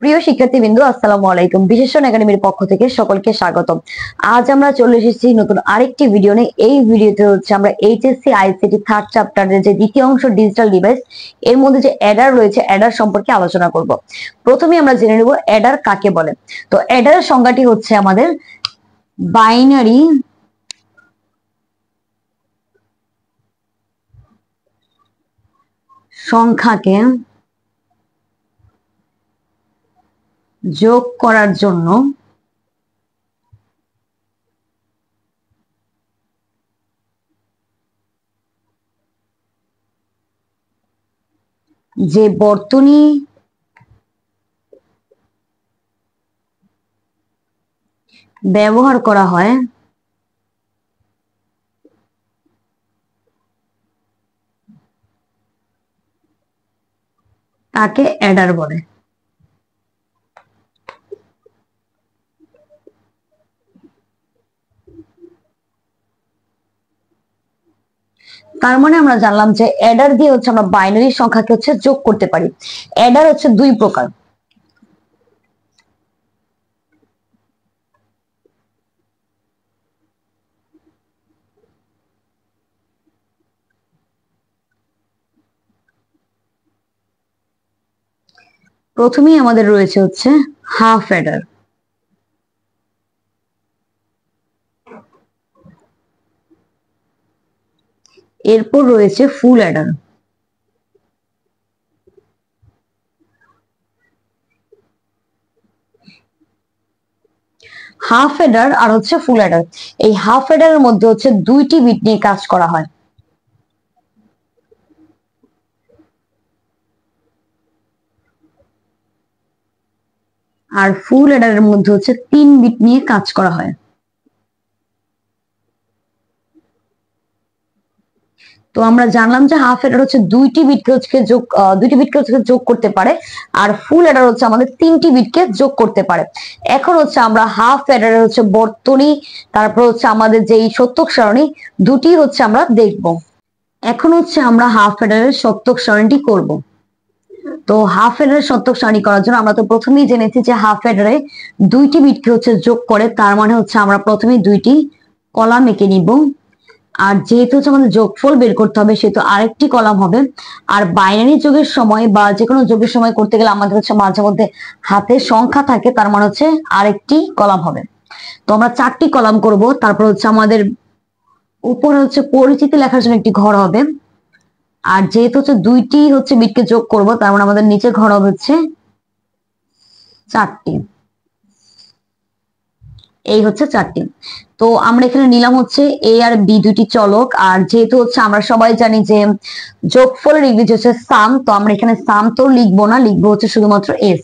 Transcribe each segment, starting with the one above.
প্রিয় শিক্ষার্থীবৃন্দ, আসসালামু আলাইকুম। বিশেষণ একাডেমির পক্ষ থেকে সকলকে স্বাগতম। আজ আমরা চলে এসেছি নতুন আরেকটি ভিডিও নিয়ে। এই ভিডিওতে হচ্ছে আমরা এইচএসসি আইসিটি থার্ড চ্যাপ্টারের যে দ্বিতীয় অংশ ডিজিটাল ডিভাইস, এর মধ্যে যে অ্যাডার রয়েছে, অ্যাডার সম্পর্কে আলোচনা করব। প্রথমে আমরা জেনে নেব অ্যাডার কাকে বলে। তো অ্যাডারের সংজ্ঞাটি হচ্ছে আমাদের বাইনারি সংখ্যাকে যোগ করার জন্য যে বর্তনী ব্যবহার করা হয় তাকে অ্যাডার বলে। তার মানে আমরা জানলাম যে অ্যাডার দিয়ে হচ্ছে আমরা বাইনারি সংখ্যাকে হচ্ছে যোগ করতে পারি। অ্যাডার হচ্ছে দুই প্রকার। প্রথমেই আমাদের রয়েছে হচ্ছে হাফ অ্যাডার, এরপর রয়েছে ফুল অ্যাডার। হাফ অ্যাডার আর হচ্ছে ফুল অ্যাডার, এই হাফ অ্যাডারের মধ্যে হচ্ছে দুইটি বিট নিয়ে কাজ করা হয়, আর ফুল অ্যাডারের মধ্যে হচ্ছে 3 বিট নিয়ে কাজ করা হয়। তো আমরা জানলাম যে হাফ অ্যাডার হচ্ছে দুইটি বিটকে যোগ করতে পারে, আর ফুল অ্যাডার হচ্ছে আমাদের 3টি বিটকে যোগ করতে পারে। এখন হচ্ছে আমরা হাফ অ্যাডারের হচ্ছে বর্তনী, তারপর হচ্ছে আমাদের যেই শতক সারণী, দুটি হচ্ছে আমরা দেখব। এখন হচ্ছে আমরা হাফ অ্যাডারের শতক সারণীটি করব। তো হাফ অ্যাডারের শতক সারণী করার জন্য আমরা তো প্রথমেই জেনেছি যে হাফ অ্যাডারে দুইটি বিটকে হচ্ছে যোগ করে, তার মানে হচ্ছে আমরা প্রথমেই দুইটি কলাম এঁকে নিব। আর যেহেতু হচ্ছে আমাদের যোগফল বের করতে হবে, সেহেতু আরেকটি কলাম হবে। আর বাইনারি যোগের সময় বা যে কোনো যোগের সময় করতে গেলে আমাদের হচ্ছে মাঝে মধ্যে হাতে সংখ্যা থাকে, তার মানে হচ্ছে আরেকটি কলাম হবে। তো আমরা 4টি কলাম করব। তারপর হচ্ছে আমাদের উপরে হচ্ছে পরিচিতি লেখার জন্য একটি ঘর হবে। আর যেহেতু হচ্ছে দুইটি হচ্ছে বিটকে যোগ করব, তার মানে আমাদের নিচে ঘর হবে হচ্ছে 4টি। এই হচ্ছে 4টি। তো আমরা এখানে নিলাম হচ্ছে এ আর বি দুইটি চলক। আর যেহেতু হচ্ছে আমরা সবাই জানি যে যোগফলের ইংরেজি হচ্ছে সাম, তো আমরা এখানে সাম তো লিখবো না, লিখবো হচ্ছে শুধুমাত্র এস।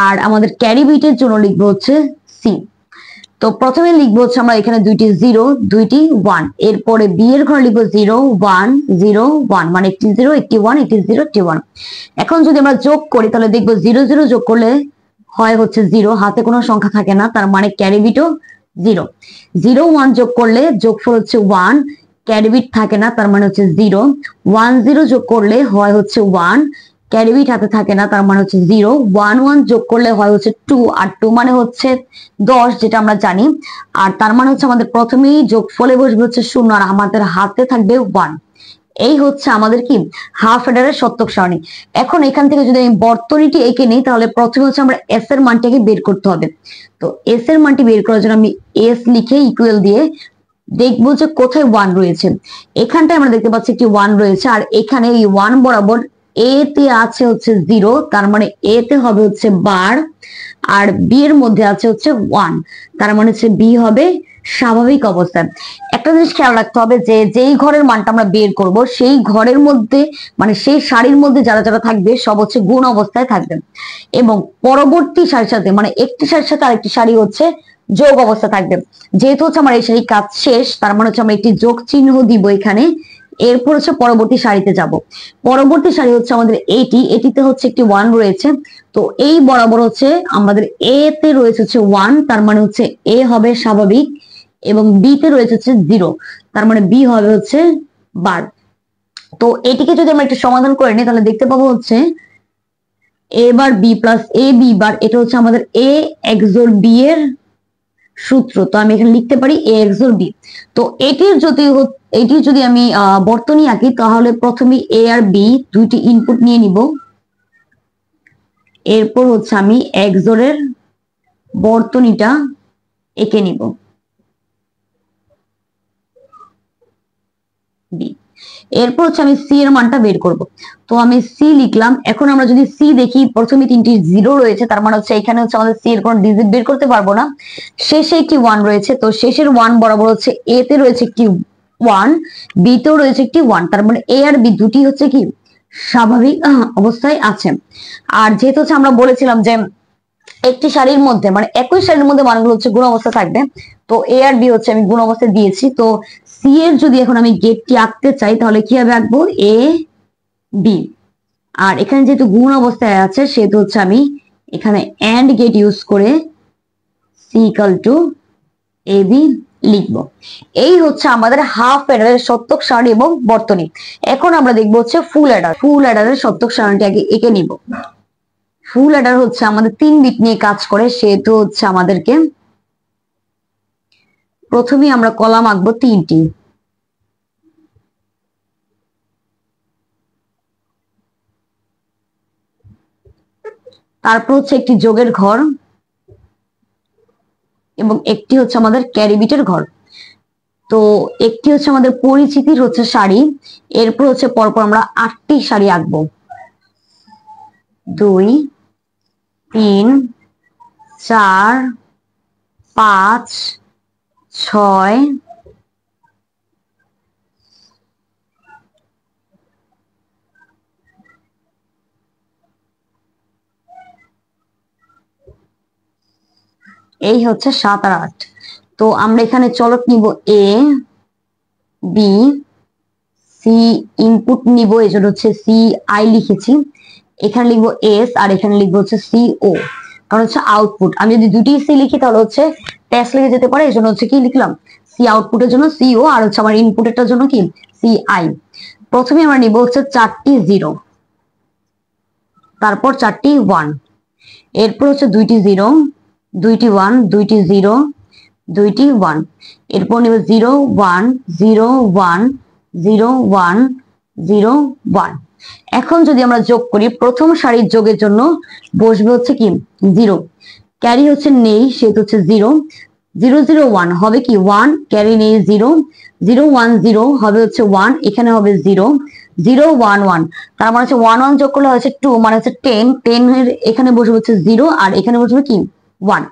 আর আমাদের ক্যারি বিটের জন্য লিখবো হচ্ছে সি। তো প্রথমে লিখবো হচ্ছে আমরা এখানে দুইটি 0 দুইটি 1, এরপরে বি এর ঘরে লিখবো 0 1 0 1, মানে একটি 0 একটি 1 একটি 0 একটি 1। এখন যদি আমরা যোগ করি তাহলে দেখবো 0 0 যোগ করলে হয় হচ্ছে 0, হাতে কোনো সংখ্যা থাকে না, তার মানে ক্যারি বিটও 0। 0 1 যোগ করলে যোগফল হচ্ছে 1, ক্যারি বিট থাকে না, তার মানে হচ্ছে 0। 1 0 যোগ করলে হয় হচ্ছে 1, ক্যারি বিট হাতে থাকে না, তার মানে হচ্ছে 0। 1 1 যোগ করলে হয় হচ্ছে 2, আর 2 মানে হচ্ছে 10, যেটা আমরা জানি। আর তার মানে হচ্ছে আমাদের প্রথমেই যোগফলে বসবে হচ্ছে 0, আর আমাদের হাতে থাকবে 1। এই হচ্ছে আমাদের কি হাফ অ্যাডারের শতক সারণী। এখন এখান থেকে যদি আমি বর্তনীটি এঁকে নিই, তাহলে প্রথমে হচ্ছে আমরা এস এর মানটাকে বের করতে হবে। তো এস এর মানটি বের করার জন্য আমি এস লিখে ইকুয়াল দিয়ে দেখবো যে কোথায় 1 রয়েছে। এখানটায় আমরা দেখতে পাচ্ছি একটি 1 রয়েছে, আর এখানে এই 1 বরাবর এ তে আছে হচ্ছে 0, তার মানে এ তে হবে হচ্ছে বার, আর বি এর মধ্যে আছে হচ্ছে 1, তার মানে হচ্ছে বি হবে স্বাভাবিক অবস্থায়। একটা জিনিস খেয়াল রাখতে হবে যে যেই ঘরের মানটা আমরা বের করব, সেই ঘরের মধ্যে মানে সেই সারির মধ্যে যারা যারা থাকবে সব হচ্ছে গুণ অবস্থায় থাকবে, এবং পরবর্তী সারির সাথে মানে একটি সারির সাথে আরেকটি সারি হচ্ছে যোগ অবস্থা থাকবে। যেহেতু হচ্ছে আমার এই সারি কাজ শেষ, তার মানে হচ্ছে আমরা একটি যোগ চিহ্ন দিব এখানে। এরপর হচ্ছে পরবর্তী সারিতে যাব। পরবর্তী সারি হচ্ছে আমাদের এটিতে হচ্ছে একটি 1 রয়েছে। তো এই বরাবর হচ্ছে আমাদের এ তে রয়েছে হচ্ছে 1, তার মানে হচ্ছে এ হবে স্বাভাবিক, এবং বি তে রয়েছে হচ্ছে 0, তার মানে বি হবে হচ্ছে বার। তো এটিকে যদি আমরা একটু সমাধান করে নিই, তাহলে দেখতে পাবো হচ্ছে এবার বি প্লাস এ বি বার, এটা হচ্ছে আমাদের এ এক্সোর বি এর সূত্র। তো আমি এখানে লিখতে পারি এ এক্সোর বি। তো এটির যদি আমি বর্তনী আঁকি, তাহলে প্রথমে এ আর বি দুইটি ইনপুট নিয়ে নিব। এরপর হচ্ছে আমি এক্সোরের বর্তনীটা এঁকে নিব বি। এরপর হচ্ছে আমি সি এর মানটা বের করব। তো আমি সি লিখলাম। এখন আমরা যদি সি দেখি, প্রথমে তিনটি জিরো রয়েছে, তার মানে হচ্ছে এখানে হচ্ছে আমাদের সি এর কোনো ডিজিট বের করতে পারবো না। শেষে একটি ওয়ান রয়েছে, তো শেষের ওয়ান বরাবর হচ্ছে এ তে রয়েছে একটি ওয়ান, বি তেও রয়েছে একটি ওয়ান, তার মানে এ আর বি দুটি হচ্ছে কি স্বাভাবিক অবস্থায় আছে। আর যেহেতু হচ্ছে আমরা বলেছিলাম যে একটি সারির মধ্যে মানে একই সারির মধ্যে মানগুলো হচ্ছে গুণ অবস্থা থাকবে, তো এ আর বি হচ্ছে আমি গুণ অবস্থায় দিয়েছি। তো সি এর যদি এখন আমি গেটটি আঁকতে চাই, তাহলে কিভাবে আঁকবো, এ বি। আর এখানে যেহেতু গুণ অবস্থায় আছে, সেহেতু হচ্ছে আমি এখানে এন্ড গেট ইউজ করে C equal to A B লিখবো। এই হচ্ছে আমাদের হাফ অ্যাডারের সত্যক সারণী এবং বর্তনী। এখন আমরা দেখবো হচ্ছে ফুল অ্যাডার। ফুল অ্যাডারের সত্যক সারণীটি আগে এঁকে নিব। ফুল অ্যাডার হচ্ছে আমাদের 3 বিট নিয়ে কাজ করে, সেহেতু হচ্ছে আমাদেরকে প্রথমেই আমরা কলাম আঁকবো 3টি। তারপর হচ্ছে একটি যোগের ঘর এবং একটি হচ্ছে আমাদের ক্যারি বিটের ঘর। তো একটি হচ্ছে আমাদের পরিচিতির হচ্ছে সারি। এরপর হচ্ছে পরপর আমরা 8টি সারি আঁকবো, 2 3 4 5 6 এই হচ্ছে 7 আর 8। তো আমরা এখানে চলক নিব এ বি, সি ইনপুট নিব, এই জন্য হচ্ছে সি আই লিখেছি। এখানে লিখবো এস আর এখানে লিখবো হচ্ছে সি ও, কারণ হচ্ছে আউটপুট। আমি যদি দুটি সি লিখি তাহলে হচ্ছে টেস্ট লেগে যেতে পারে, এই জন্য হচ্ছে কি লিখলাম সি আউটপুটের জন্য সি ও, আর হচ্ছে আমার ইনপুটের জন্য কি সি আই। প্রথমে আমরা নিব হচ্ছে 4টি জিরো, তারপর 4টি ওয়ান, এরপর হচ্ছে 2টি জিরো, 2টি ওয়ান, 2টি জিরো, 2টি ওয়ান, এরপর নিব 0 1 0 1 0 1 0 1। এখন যদি আমরা যোগ করি, প্রথম সারির যোগের জন্য বসবে হচ্ছে কি 0, ক্যারি হচ্ছে নেই, সেটা হচ্ছে 0 0 0 1 হবে কি 1, ক্যারি নেই 0 0 1 0 হবে হচ্ছে 1, এখানে হবে 0 0 1 1, তার মানে হচ্ছে 1 1 যোগ করলে হচ্ছে 2, মানে হচ্ছে 10 10 এর এখানে বসবে হচ্ছে 0 আর এখানে বসবে কি 1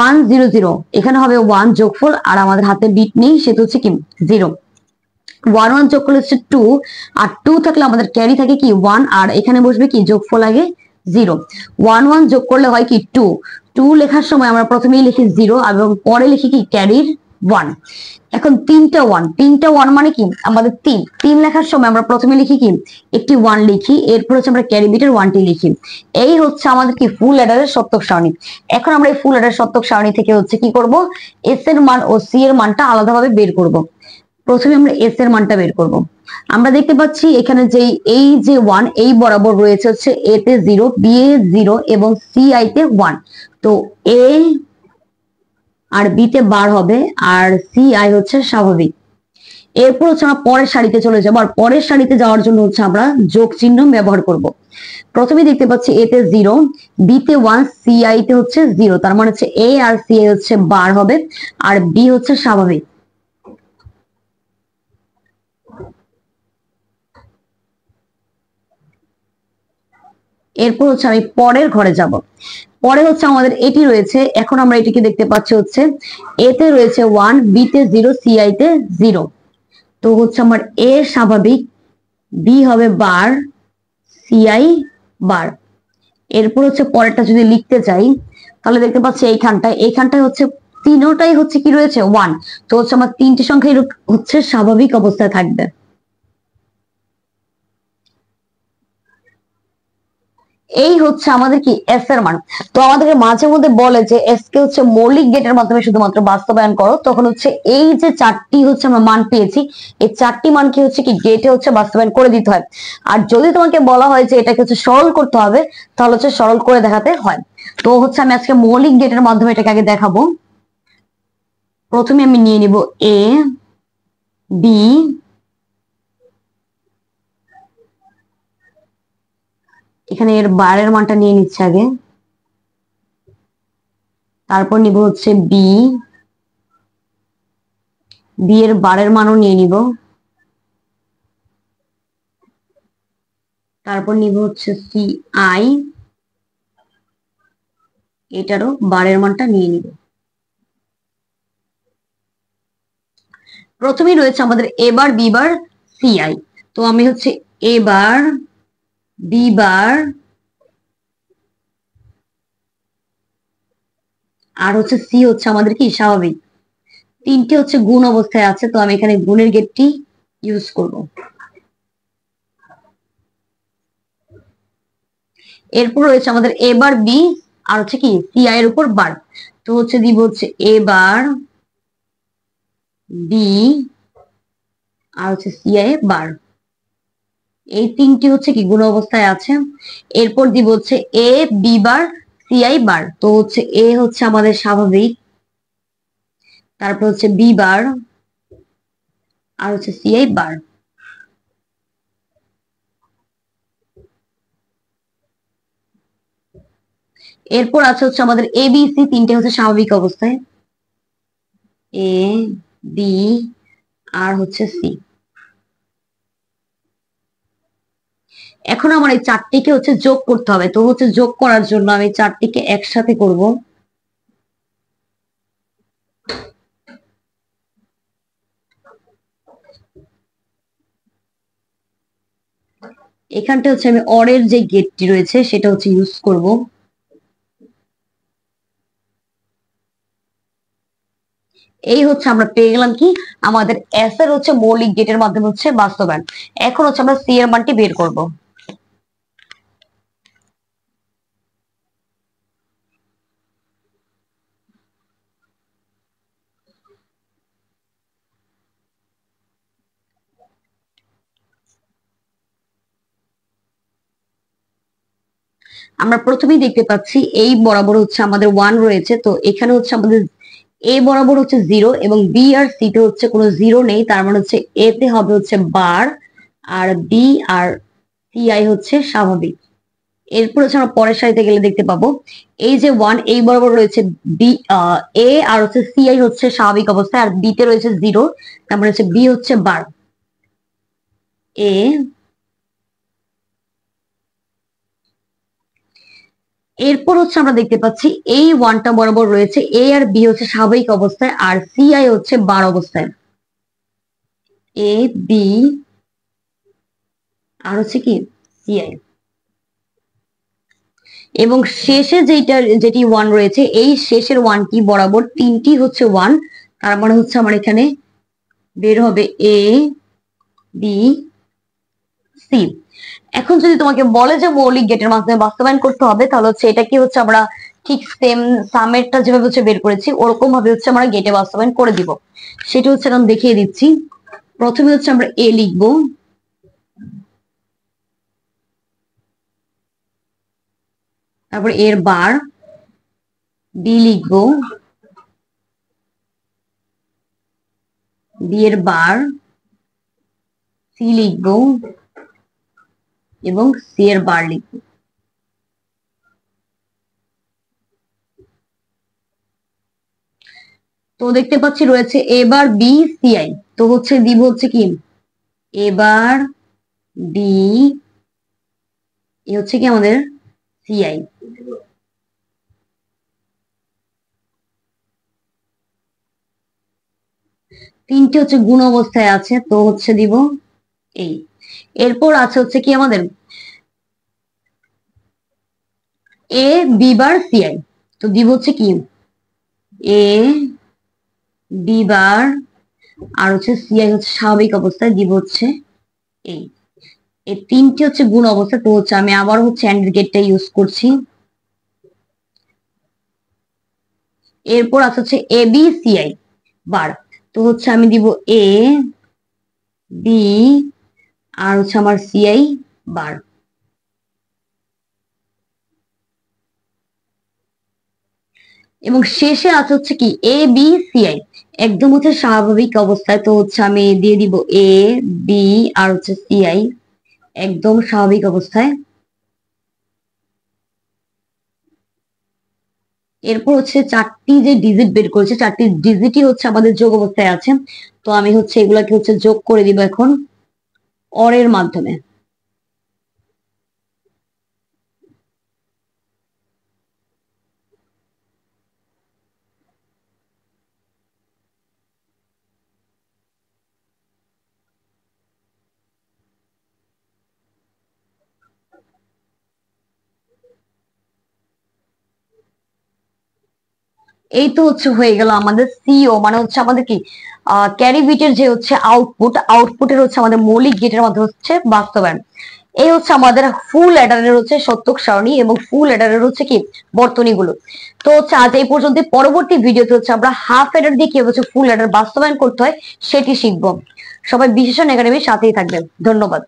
1 0 0, এখানে হবে 1 যোগফল, আর আমাদের হাতে বিট নেই, সেটা হচ্ছে কি 0 1 1 যোগ করলে হচ্ছে 2, আর 2 থাকলে আমাদের ক্যারি থাকে কি 1, আর এখানে বসবে কি যোগফল আগে 0 1 1 যোগ করলে হয় কি 2 2 লেখার সময় আমরা প্রথমেই লিখি 0 এবং পরে লিখি কি ক্যারির 1। এখন তিনটা ওয়ান মানে কি আমাদের 3 লেখার সময় আমরা প্রথমে লিখি কি একটি 1 লিখি, এরপর হচ্ছে আমরা ক্যারি বিটের 1টি লিখি। এই হচ্ছে আমাদের কি ফুল অ্যাডারের সত্যক সারণী। এখন আমরা এই ফুল অ্যাডার সত্যক সারণী থেকে হচ্ছে কি করব, এস এর মান ও সি এর মানটা আলাদাভাবে বের করব। প্রথমে আমরা এস এর মানটা বের করব। আমরা দেখতে পাচ্ছি এখানে যে এই যে 1 এই বরাবর রয়েছে হচ্ছে এ তে 0, বি এ 0 এবং সি আই তে 1। তো এ আর বি তে বার হবে আর সি আই হচ্ছে স্বাভাবিক। এরপর হচ্ছে আমরা পরের সারিতে চলে যাবো, আর পরের সারিতে যাওয়ার জন্য হচ্ছে আমরা যোগ চিহ্ন ব্যবহার করব। প্রথমে দেখতে পাচ্ছি এ তে 0, বি তে 1, সি আই তে হচ্ছে 0, তার মানে হচ্ছে এ আর সি আই হচ্ছে বার হবে আর বি হচ্ছে স্বাভাবিক। এরপর হচ্ছে আমি পরের ঘরে যাব। পরে হচ্ছে আমাদের এটি রয়েছে, এখন আমরা এটিকে দেখতে পাচ্ছি হচ্ছে এ তে রয়েছে 1, বি তে 0, সি আই তে 0। তো হচ্ছে আমার এ স্বাভাবিক, বি হবে বার, সি আই বার। এরপর হচ্ছে পরেরটা যদি লিখতে চাই, তাহলে দেখতে পাচ্ছি এইখানটায় হচ্ছে তিনটাই হচ্ছে কি রয়েছে 1, তো হচ্ছে আমার 3টি সংখ্যাই হচ্ছে স্বাভাবিক অবস্থায় থাকবে। এই হচ্ছে আমাদের কি এস এর মান। তো আমাদেরকে মাঝে মধ্যে বলে যে এস কে হচ্ছে মৌলিক গেটের মাধ্যমে শুধুমাত্র বাস্তবায়ন করো, তখন হচ্ছে এই যে চারটি হচ্ছে আমরা মান পেয়েছি, এই চারটি মানকে হচ্ছে কি গেটে হচ্ছে বাস্তবায়ন করে দিতে হয়। আর যদি তোমাকে বলা হয় যে এটাকে হচ্ছে সরল করতে হবে, তাহলে হচ্ছে সরল করে দেখাতে হয়। তো হচ্ছে আমি আজকে মৌলিক গেটের মাধ্যমে এটাকে আগে দেখাবো। প্রথমে আমি নিয়ে নিব এ বি, এখানে এর বারের মানটা নিয়ে নিচ্ছে আগে, তারপর নিব হচ্ছে বি, বি এর বারের মানও নিয়ে নিব, তারপর নিব হচ্ছে সি আই, এটারও বারের মানটা নিয়ে নিব। প্রথমেই রয়েছে আমাদের A bar B bar C I. তো আমি হচ্ছে এ বার বি বার আর হচ্ছে সি হচ্ছে আমাদের কি স্বাভাবিক, তিনটে হচ্ছে গুণ অবস্থায় আছে, তো আমি এখানে গুণের গেটটি ইউজ করব। এরপর রয়েছে আমাদের এ বার বি আর হচ্ছে কি সি আই এর উপর বার। তো হচ্ছে দিব হচ্ছে এ বার বি আর হচ্ছে সি আই বার, এই তিনটি হচ্ছে কি গুণ অবস্থায় আছে। এরপর দিব হচ্ছে A B bar C I বার। তো হচ্ছে এ হচ্ছে আমাদের স্বাভাবিক, তারপর হচ্ছে বি বার আর হচ্ছে সি আই বার। এরপর আছে হচ্ছে আমাদের এ বি সি, তিনটে হচ্ছে স্বাভাবিক অবস্থায়, এ বি আর হচ্ছে সি। এখন আমার এই চারটিকে হচ্ছে যোগ করতে হবে। তো হচ্ছে যোগ করার জন্য আমি চারটিকে একসাথে করব। এখানটা হচ্ছে আমি অরের যে গেটটি রয়েছে সেটা হচ্ছে ইউজ করব। এই হচ্ছে আমরা পেয়ে গেলাম কি আমাদের এস এর হচ্ছে মৌলিক গেটের মাধ্যমে হচ্ছে বাস্তবায়ন। এখন হচ্ছে আমরা সি এর মানটি বের করব। আমরা প্রথমেই দেখতে পাচ্ছি এই বরাবর হচ্ছে আমাদের ওয়ান রয়েছে, তো এখানে হচ্ছে আমাদের এ বরাবর হচ্ছে জিরো এবং বি আর সি তে হচ্ছে কোনো জিরো নেই, তার মানে হচ্ছে এ তে হবে হচ্ছে বার আর বি আর সি আই হচ্ছে স্বাভাবিক। এরপর হচ্ছে আমরা পরের সারিতে গেলে দেখতে পাবো এই যে ওয়ান এই বরাবর রয়েছে বি, এ আর হচ্ছে সি আই হচ্ছে স্বাভাবিক অবস্থায় আর বি তে রয়েছে জিরো, তার মানে হচ্ছে বি হচ্ছে বার, এ এরপর হচ্ছে আমরা দেখতে পাচ্ছি এই ওয়ানটা বরাবর রয়েছে এ আর বি হচ্ছে স্বাভাবিক অবস্থায় আর সি আই হচ্ছে বার অবস্থায়, এ বি আর হচ্ছে কি সি আই। এবং শেষে যেটি ওয়ান রয়েছে এই শেষের ওয়ানটি বরাবর তিনটি হচ্ছে ওয়ান, তার মানে হচ্ছে আমার এখানে বের হবে এ বি সি। এখন যদি তোমাকে বলে যে মৌলিক গেটের মাধ্যমে বাস্তবায়ন করতে হবে, তাহলে হচ্ছে এটা কি হচ্ছে আমরা ঠিক সেম সামেরটা যেভাবে হচ্ছে বের করেছি ওরকম ভাবে হচ্ছে আমরা গেটে বাস্তবায়ন করে দিব। সেটা হচ্ছে এখন দেখিয়ে দিচ্ছি। প্রথমে হচ্ছে আমরা এ লিখবো, তারপর এর বার, বি লিখবো, বি এর বার, সি লিখবো এবং সি এর বার লিখবো। তো দেখতে পাচ্ছি রয়েছে এবার বি সি আই। তো হচ্ছে দিব হচ্ছে কি এবার বি, এ হচ্ছে কি আমাদের সি আই। তিনটে হচ্ছে গুণ অবস্থায় আছে, তো হচ্ছে দিব এই। এরপর আছে হচ্ছে কি আমাদের A B bar C I. তো দিব হচ্ছে কি এ বি বার আর হচ্ছে সি আই হচ্ছে স্বাভাবিক অবস্থায় দিব হচ্ছে এই। এই তিনটি হচ্ছে গুণ অবস্থা। তো হচ্ছে আমি আবার হচ্ছে অ্যান্ড গেটটা ইউজ করছি। এরপর আছে হচ্ছে এ বি সি আই বার। তো হচ্ছে আমি দিব এ বি আর হচ্ছে আমার সি আই বার। এবং শেষে আছে হচ্ছে কি এ বি সি আই, একদম হচ্ছে স্বাভাবিক অবস্থায়। তো হচ্ছে আমি দিয়ে দিব এ বি আর হচ্ছে সি আই একদম স্বাভাবিক অবস্থায়। এরপর হচ্ছে চারটি যে ডিজিট বের করেছে, চারটি ডিজিটই হচ্ছে আমাদের যোগ অবস্থায় আছে। তো আমি হচ্ছে এগুলাকে হচ্ছে যোগ করে দিব এখন অর এর মাধ্যমে। এই তো হচ্ছে হয়ে গেল আমাদের সিও, মানে হচ্ছে আমাদের কি ক্যারি বিটের যে হচ্ছে আউটপুটের হচ্ছে আমাদের মৌলিক গেটের মধ্যে হচ্ছে বাস্তবায়ন। এই হচ্ছে আমাদের ফুল অ্যাডারের হচ্ছে সত্যক সারণী এবং ফুল অ্যাডারের হচ্ছে কি বর্তনীগুলো। তো হচ্ছে আজ এই পর্যন্ত। পরবর্তী ভিডিওতে হচ্ছে আমরা হাফ অ্যাডার দিয়ে কিভাবে হচ্ছে ফুল অ্যাডার বাস্তবায়ন করতে হয় সেটি শিখবো। সবাই বিশেষণ একাডেমির সাথেই থাকবেন। ধন্যবাদ।